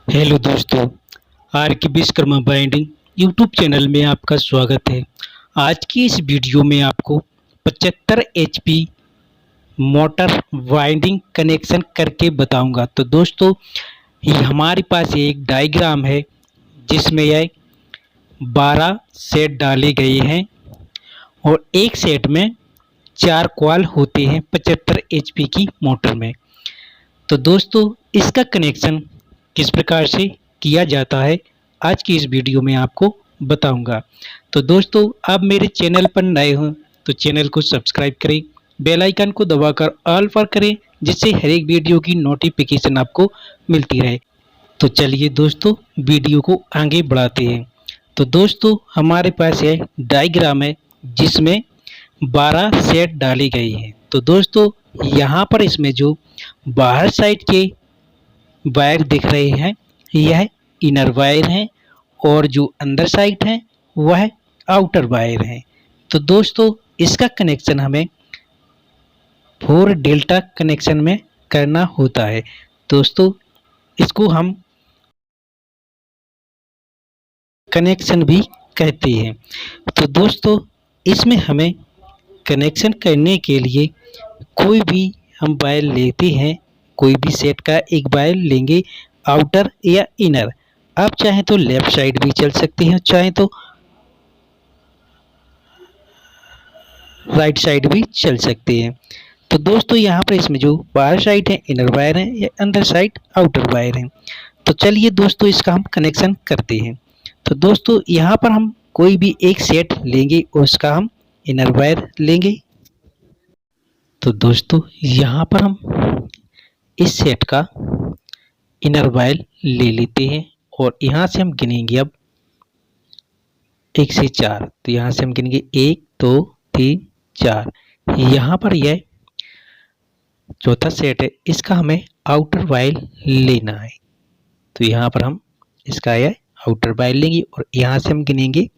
Hello दोस्तों, are के Vishwakarma binding YouTube channel में आपका स्वागत है। आज की इस वीडियो में आपको 75 एचपी मोटर वाइंडिंग कनेक्शन करके बताऊंगा। तो दोस्तों, ये हमारे पास एक डायग्राम है जिसमें यह 12 सेट डाले गए हैं और एक सेट में 4 कॉइल होते हैं 75 एचपी की मोटर में। तो दोस्तों, इसका कनेक्शन किस प्रकार से किया जाता है आज की इस वीडियो में आपको बताऊंगा। तो दोस्तों, आप मेरे चैनल पर नए हो तो चैनल को सब्सक्राइब करें, बेल आइकन को दबाकर ऑल पर करें, जिससे हर एक वीडियो की नोटिफिकेशन आपको मिलती रहे। तो चलिए दोस्तों, वीडियो को आगे बढ़ाते हैं। तो दोस्तों, हमारे पास यह डायग्राम है जिसमें 12 सेट डाली गई हैं। तो दोस्तों, यहाँ पर इसमें जो बाहर साइड के वायर दिख रहे हैं यह इनर वायर हैं और जो अंदर साइड है वह आउटर वायर हैं। तो दोस्तों, इसका कनेक्शन हमें 4 डेल्टा कनेक्शन में करना होता है। दोस्तों, इसको हम कनेक्शन भी कहते हैं। तो दोस्तों, इसमें हमें कनेक्शन करने के लिए कोई भी हम वायर लेते हैं, कोई भी सेट का एक वायर लेंगे, आउटर या इनर। आप चाहें तो लेफ्ट साइड भी चल सकते हैं, चाहें तो राइट साइड भी चल सकते हैं। तो दोस्तों, यहाँ पर इसमें जो बाहर साइड है इनर वायर है या अंदर साइड आउटर वायर है। तो चलिए दोस्तों, इसका हम कनेक्शन करते हैं। तो दोस्तों, यहाँ पर हम कोई भी एक सेट लेंगे और उसका हम इनर वायर लेंगे। तो दोस्तों, यहाँ पर हम इस सेट का इनर वायर ले लेते हैं और यहाँ से हम गिनेंगे अब 1 से 4। तो यहाँ से हम गिनेंगे 1 2 3 4। यहाँ पर यह चौथा सेट है, इसका हमें आउटर वायर लेना है। तो यहाँ पर हम इसका यह आउटर वायर लेंगे और यहाँ से हम गिनेंगे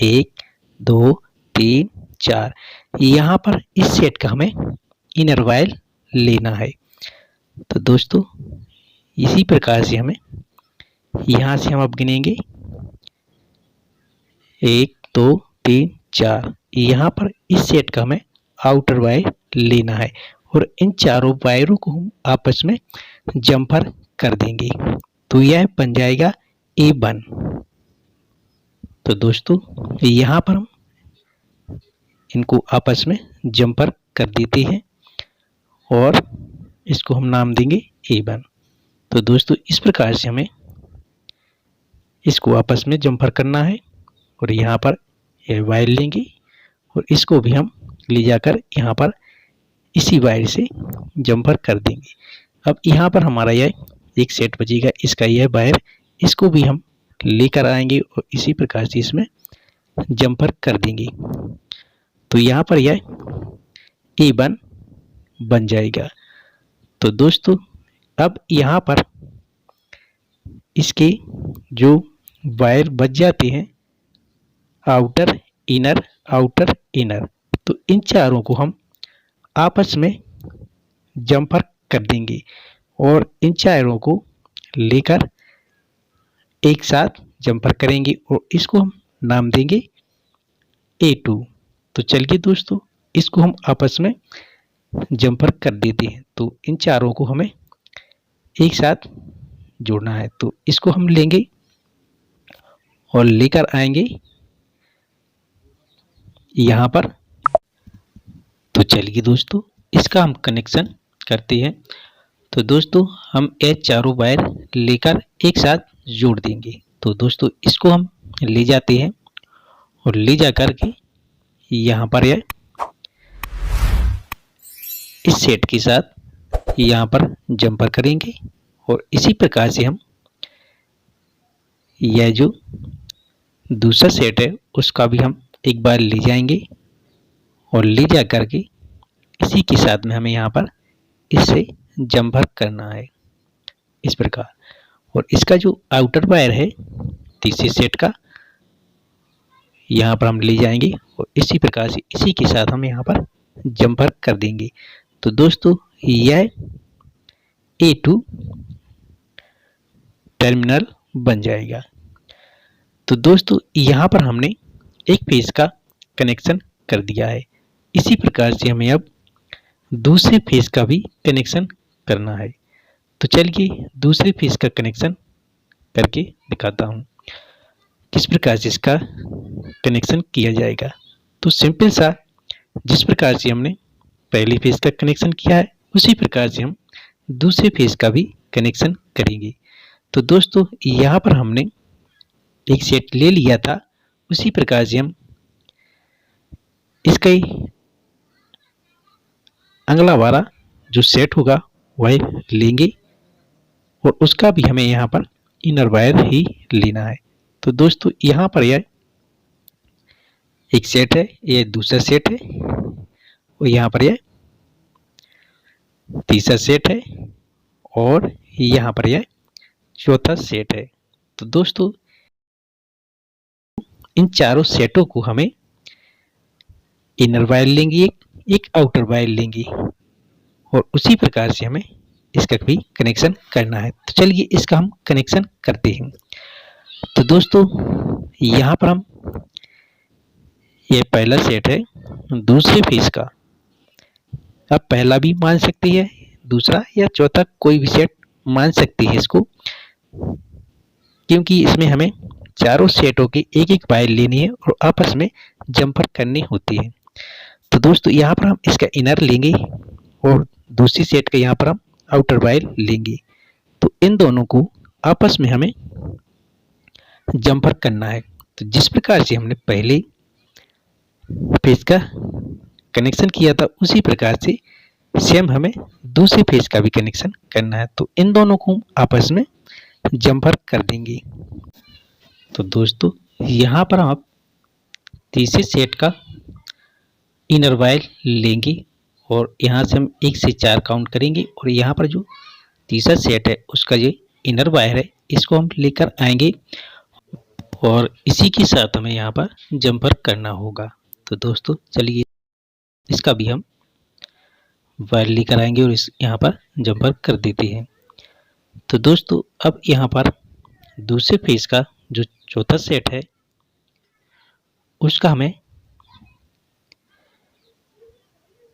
1 2 3 4। यहाँ पर इस सेट का हमें इनर वायर लेना है। तो दोस्तों, इसी प्रकार से हमें यहाँ से हम अब गिनेंगे 1 2 3 4। यहाँ पर इस सेट का हमें आउटर वायर लेना है और इन चारों वायरों को हम आपस में जम्फर कर देंगे। तो यह बन जाएगा A1। तो दोस्तों, यहाँ पर हम इनको आपस में जम्फर कर देते हैं और इसको हम नाम देंगे A1। तो दोस्तों, इस प्रकार से हमें इसको आपस में जम्फर करना है और यहाँ पर यह वायर लेंगे और इसको भी हम ले जाकर यहाँ पर इसी वायर से जम्फर कर देंगे। अब यहाँ पर हमारा यह एक सेट बचेगा, इसका यह वायर, इसको भी हम लेकर आएंगे और इसी प्रकार से इसमें जम्फर कर देंगे। तो यहाँ पर यह A1 बन जाएगा। तो दोस्तों, अब यहाँ पर इसके जो वायर बच जाते हैं आउटर इनर, तो इन चारों को हम आपस में जम्फर कर देंगे और इन चारों को लेकर एक साथ जम्फर करेंगे और इसको हम नाम देंगे A2। तो चलिए दोस्तों, इसको हम आपस में जम्फर कर देते हैं। तो इन चारों को हमें एक साथ जोड़ना है। तो इसको हम लेंगे और लेकर आएंगे यहाँ पर। तो चलिए दोस्तों, इसका हम कनेक्शन करते हैं। तो दोस्तों, हम ये चारों वायर लेकर एक साथ जोड़ देंगे। तो दोस्तों, इसको हम ले जाते हैं और ले जा कर के यहाँ पर यह इस सेट के साथ यहाँ पर जम्पर करेंगे और इसी प्रकार से हम यह जो दूसरा सेट है उसका भी हम एक बार ले जाएंगे और ले जा कर के इसी के साथ में हमें यहाँ पर इससे जम्पर करना है इस प्रकार। और इसका जो आउटर वायर है तीसरे सेट का, यहाँ पर हम ले जाएंगे और इसी प्रकार से इसी के साथ हम यहाँ पर जम्पर कर देंगे। तो दोस्तों, यह A2 टर्मिनल बन जाएगा। तो दोस्तों यहाँ पर हमने एक फेज का कनेक्शन कर दिया है। इसी प्रकार से हमें अब दूसरे फेज का भी कनेक्शन करना है। तो चलिए दूसरे फेज का कनेक्शन करके दिखाता हूँ किस प्रकार से इसका कनेक्शन किया जाएगा। तो सिंपल सा जिस प्रकार से हमने पहले फेज का कनेक्शन किया है उसी प्रकार से हम दूसरे फेज का भी कनेक्शन करेंगे। तो दोस्तों यहाँ पर हमने एक सेट ले लिया था, उसी प्रकार से हम इसका अगला वाला जो सेट होगा वह लेंगे और उसका भी हमें यहाँ पर इनर वायर ही लेना है। तो दोस्तों यहाँ पर यह एक सेट है, यह दूसरा सेट है और यहाँ पर यह तीसरा सेट है और यहाँ पर यह चौथा सेट है। तो दोस्तों इन चारों सेटों को हमें इनर वायर लेंगे, एक आउटर वायर लेंगे और उसी प्रकार से हमें इसका भी कनेक्शन करना है। तो चलिए इसका हम कनेक्शन करते हैं। तो दोस्तों यहाँ पर हम ये पहला सेट है दूसरे फेज का, आप पहला भी मान सकती है, दूसरा या चौथा कोई भी सेट मान सकती है इसको, क्योंकि इसमें हमें चारों सेटों की एक एक वायर लेनी है और आपस में जम्पर करनी होती है। तो दोस्तों यहाँ पर हम इसका इनर लेंगे और दूसरी सेट का यहाँ पर हम आउटर वायर लेंगे। तो इन दोनों को आपस में हमें जम्पर करना है। तो जिस प्रकार से हमने पहले फेज का कनेक्शन किया था उसी प्रकार से सेम हमें दूसरे फेज का भी कनेक्शन करना है। तो इन दोनों को आपस में जम्पर कर देंगे। तो दोस्तों यहाँ पर आप तीसरे सेट का इनर वायर लेंगे और यहाँ से हम 1 से 4 काउंट करेंगे और यहाँ पर जो तीसरा सेट है उसका जो इनर वायर है इसको हम लेकर आएंगे और इसी के साथ हमें यहाँ पर जम्पर करना होगा। तो दोस्तों चलिए इसका भी हम वायर लेकर आएंगे और इस यहाँ पर जम्पर कर देते हैं। तो दोस्तों अब यहाँ पर दूसरे फेज का जो चौथा सेट है उसका हमें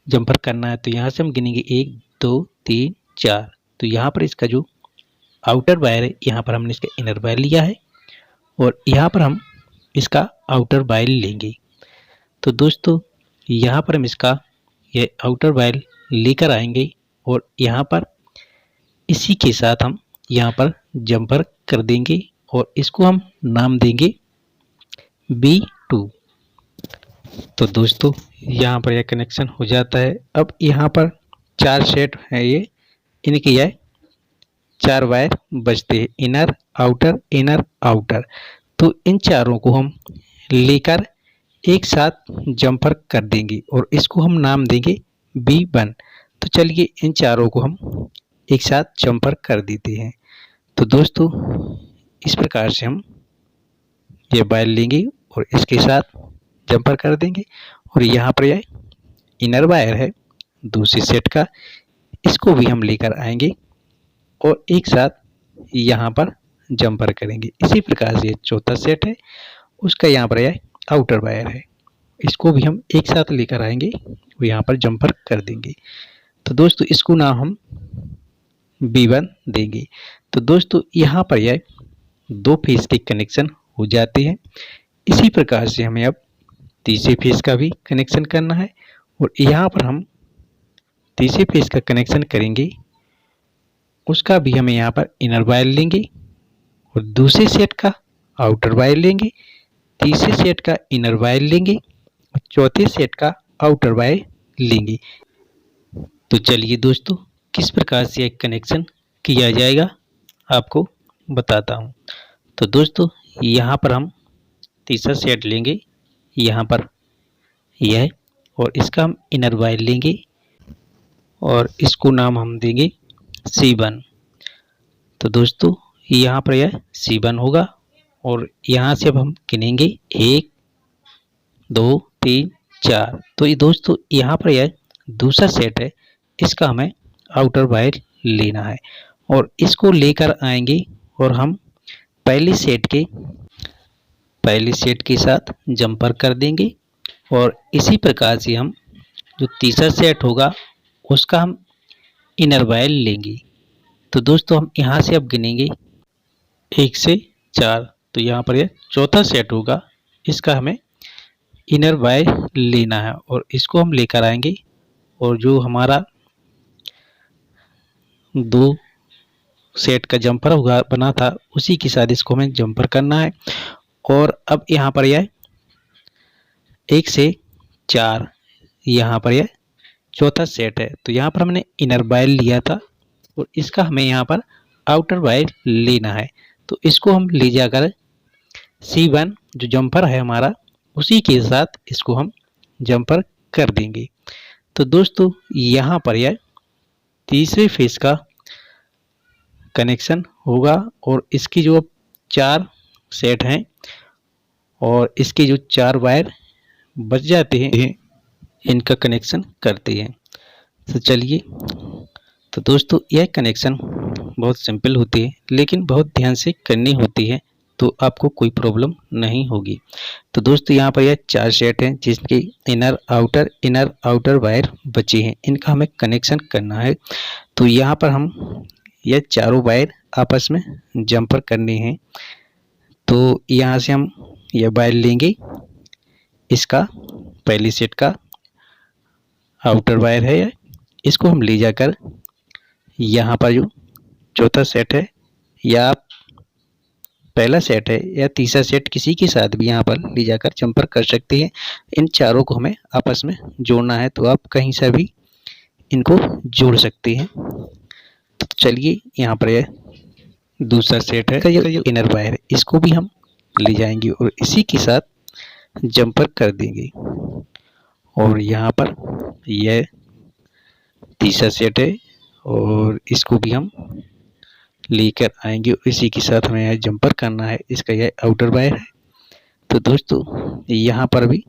जम्पर करना है। तो यहाँ से हम गिनेंगे 1 2 3 4। तो यहाँ पर इसका जो आउटर वायर है यहाँ पर हमने इसका इनर वायर लिया है और यहाँ पर हम इसका आउटर वायर लेंगे। तो दोस्तों यहाँ पर हम इसका ये आउटर वायर लेकर आएंगे और यहाँ पर इसी के साथ हम यहाँ पर जम्पर कर देंगे और इसको हम नाम देंगे B2। तो दोस्तों यहाँ पर यह कनेक्शन हो जाता है। अब यहाँ पर 4 सेट है, ये इनके यह 4 वायर बचते हैं, इनर आउटर। तो इन चारों को हम लेकर एक साथ जम्पर कर देंगे और इसको हम नाम देंगे B1। तो चलिए इन चारों को हम एक साथ जम्पर कर देते हैं। तो दोस्तों इस प्रकार से हम ये वायर लेंगे और इसके साथ जम्पर कर देंगे और यहाँ पर यह इनर वायर है दूसरी सेट का, इसको भी हम लेकर आएंगे और एक साथ यहाँ पर जम्पर करेंगे। इसी प्रकार से चौथा सेट है उसका यहाँ पर यह आउटर वायर है, इसको भी हम एक साथ लेकर आएंगे और यहाँ पर जम्पर कर देंगे। तो दोस्तों इसको नाम हम B1 देंगे। तो दोस्तों यहाँ पर यह 2 फेज के कनेक्शन हो जाते हैं। इसी प्रकार से हमें अब तीसरे फेज का भी कनेक्शन करना है और यहाँ पर हम तीसरे फेज का कनेक्शन करेंगे, उसका भी हमें यहाँ पर इनर वायर लेंगे और दूसरे सेट का आउटर वायर लेंगे, तीसरे सेट का इनर वायर लेंगे और चौथे सेट का आउटर वायर लेंगे। तो चलिए दोस्तों किस प्रकार से एक कनेक्शन किया जाएगा आपको बताता हूँ। तो दोस्तों यहाँ पर हम तीसरा सेट लेंगे, यहाँ पर यह और इसका हम इनर वायर लेंगे और इसको नाम हम देंगे C1। तो दोस्तों यहाँ पर यह C1 होगा और यहाँ से अब हम गिनेंगे 1 2 3 4। तो ये दोस्तों यहाँ पर यह दूसरा सेट है, इसका हमें आउटर वायर लेना है और इसको लेकर आएंगे और हम पहले सेट के साथ जंपर कर देंगे। और इसी प्रकार से हम जो तीसरा सेट होगा उसका हम इनर वायर लेंगे। तो दोस्तों हम यहाँ से अब गिनेंगे 1 से 4। तो यहाँ पर यह चौथा सेट होगा, इसका हमें इनर वायर लेना है और इसको हम लेकर आएंगे। और जो हमारा 2 सेट का जंपर होगा बना था उसी के साथ इसको हमें जंपर करना है। और अब यहाँ पर यह 1 से 4 यहाँ पर यह चौथा सेट है। तो यहाँ पर हमने इनर वायर लिया था और इसका हमें यहाँ पर आउटर वायर लेना है। तो इसको हम ले जाकर C1 जो जंपर है हमारा उसी के साथ इसको हम जंपर कर देंगे। तो दोस्तों यहाँ पर यह तीसरे फेस का कनेक्शन होगा और इसकी जो 4 सेट हैं और इसके जो 4 वायर बच जाते हैं इनका कनेक्शन करते हैं। तो चलिए, तो दोस्तों यह कनेक्शन बहुत सिंपल होती है लेकिन बहुत ध्यान से करनी होती है, तो आपको कोई प्रॉब्लम नहीं होगी। तो दोस्तों यहाँ पर यह 4 सेट हैं जिसके इनर आउटर वायर बचे हैं, इनका हमें कनेक्शन करना है। तो यहाँ पर हम यह चारों वायर आपस में जंपर करने हैं। तो यहाँ से हम यह वायर लेंगे, इसका पहले सेट का आउटर वायर है, इसको हम ले जाकर यहाँ पर जो चौथा सेट है या पहला सेट है या तीसरा सेट किसी के साथ भी यहाँ पर ले जाकर जंपर कर सकते हैं। इन चारों को हमें आपस में जोड़ना है, तो आप कहीं से भी इनको जोड़ सकते हैं। तो चलिए, यहाँ पर यह दूसरा सेट है जो इनर वायर है, इसको भी हम ले जाएंगे और इसी के साथ जंपर कर देंगे। और यहाँ पर यह तीसरा सेट है और इसको भी हम लेकर आएंगे, इसी के साथ हमें यह जंपर करना है, इसका यह आउटर वायर है। तो दोस्तों यहाँ पर भी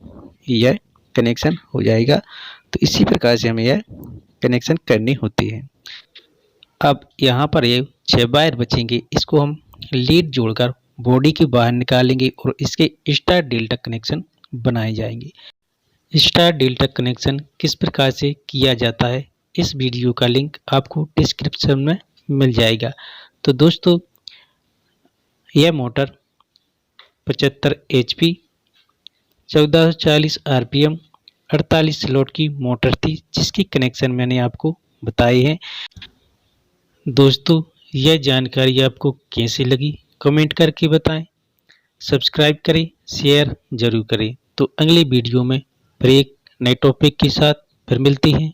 यह कनेक्शन हो जाएगा। तो इसी प्रकार से हमें यह कनेक्शन करनी होती है। अब यहाँ पर ये 6 वायर बचेंगे, इसको हम लीड जोड़कर बॉडी के बाहर निकालेंगे और इसके स्टार डेल्टा कनेक्शन बनाए जाएंगे। स्टार डेल्टा कनेक्शन किस प्रकार से किया जाता है, इस वीडियो का लिंक आपको डिस्क्रिप्शन में मिल जाएगा। तो दोस्तों यह मोटर 75 HP 1440 RPM 48 स्लॉट की मोटर थी, जिसकी कनेक्शन मैंने आपको बताए हैं। दोस्तों यह जानकारी आपको कैसी लगी कमेंट करके बताएं, सब्सक्राइब करें, शेयर जरूर करें। तो अगले वीडियो में फिर एक नए टॉपिक के साथ फिर मिलते हैं।